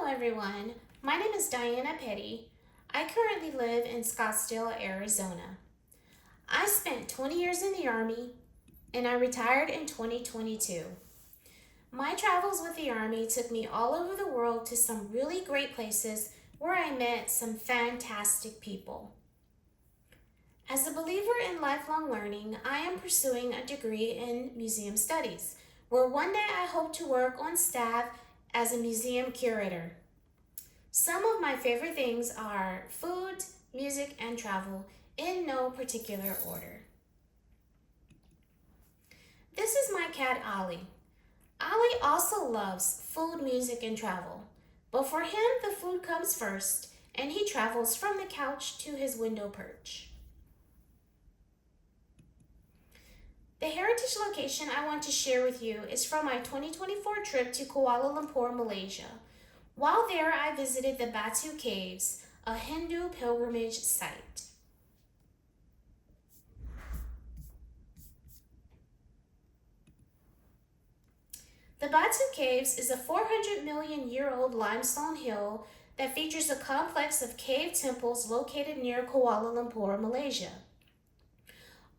everyone. My name is Diana Petty. I currently live in Scottsdale, Arizona. I spent 20 years in the Army and I retired in 2022. My travels with the Army took me all over the world to some really great places where I met some fantastic people. As a believer in lifelong learning, I am pursuing a degree in museum studies, where one day I hope to work on staff as a museum curator. Some of my favorite things are food, music, and travel, in no particular order. This is my cat, Ollie. Ollie also loves food, music, and travel. But for him, the food comes first, and he travels from the couch to his window perch. The heritage location I want to share with you is from my 2024 trip to Kuala Lumpur, Malaysia. While there, I visited the Batu Caves, a Hindu pilgrimage site. The Batu Caves is a 400 million year old limestone hill that features a complex of cave temples located near Kuala Lumpur, Malaysia.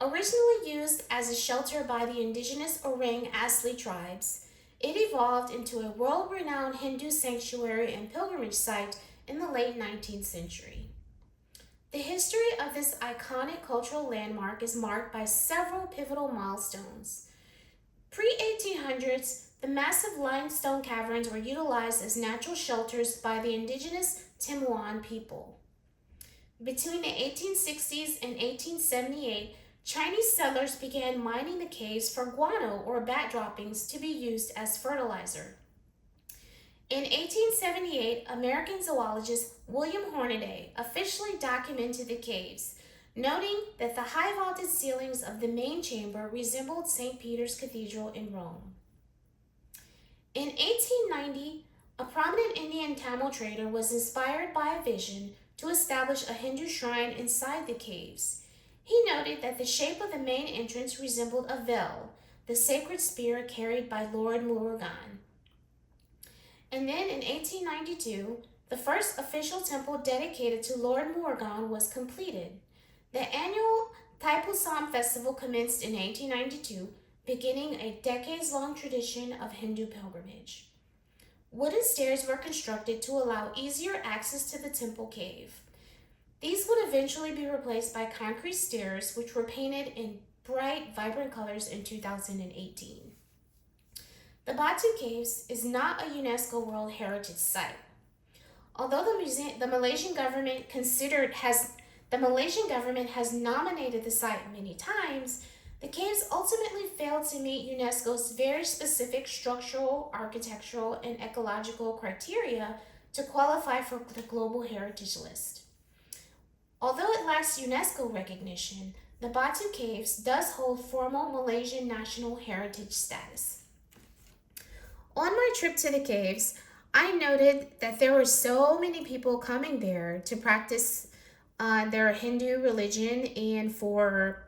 Originally used as a shelter by the indigenous Orang Asli tribes, it evolved into a world-renowned Hindu sanctuary and pilgrimage site in the late 19th century. The history of this iconic cultural landmark is marked by several pivotal milestones. Pre-1800s, the massive limestone caverns were utilized as natural shelters by the indigenous Timuan people. Between the 1860s and 1878, Chinese settlers began mining the caves for guano or bat droppings to be used as fertilizer. In 1878, American zoologist William Hornaday officially documented the caves, noting that the high vaulted ceilings of the main chamber resembled St. Peter's Cathedral in Rome. In 1890, a prominent Indian Tamil trader was inspired by a vision to establish a Hindu shrine inside the caves. He noted that the shape of the main entrance resembled a veil, the sacred spear carried by Lord Murugan. And then in 1892, the first official temple dedicated to Lord Murugan was completed. The annual Thaipusam festival commenced in 1892, beginning a decades-long tradition of Hindu pilgrimage. Wooden stairs were constructed to allow easier access to the temple cave. These would eventually be replaced by concrete stairs, which were painted in bright, vibrant colors in 2018. The Batu Caves is not a UNESCO World Heritage Site. Although the Malaysian government has nominated the site many times, the caves ultimately failed to meet UNESCO's very specific structural, architectural, and ecological criteria to qualify for the Global Heritage List. Although it lacks UNESCO recognition, the Batu Caves does hold formal Malaysian National Heritage status. On my trip to the caves, I noted that there were so many people coming there to practice their Hindu religion and for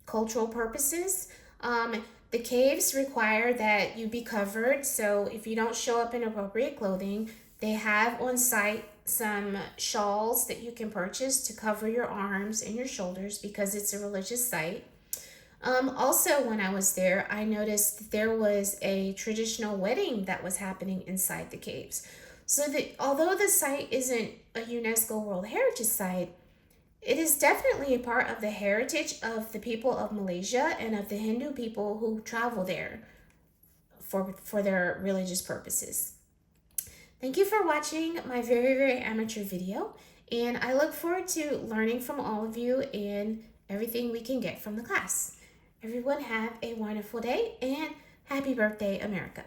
cultural purposes. The caves require that you be covered, so if you don't show up in appropriate clothing, they have on site some shawls that you can purchase to cover your arms and your shoulders because it's a religious site. Also, when I was there, I noticed that there was a traditional wedding that was happening inside the caves. So that although the site isn't a UNESCO World Heritage Site, it is definitely a part of the heritage of the people of Malaysia and of the Hindu people who travel there for their religious purposes. Thank you for watching my very, very amateur video, and I look forward to learning from all of you and everything we can get from the class. Everyone have a wonderful day, and happy birthday, America.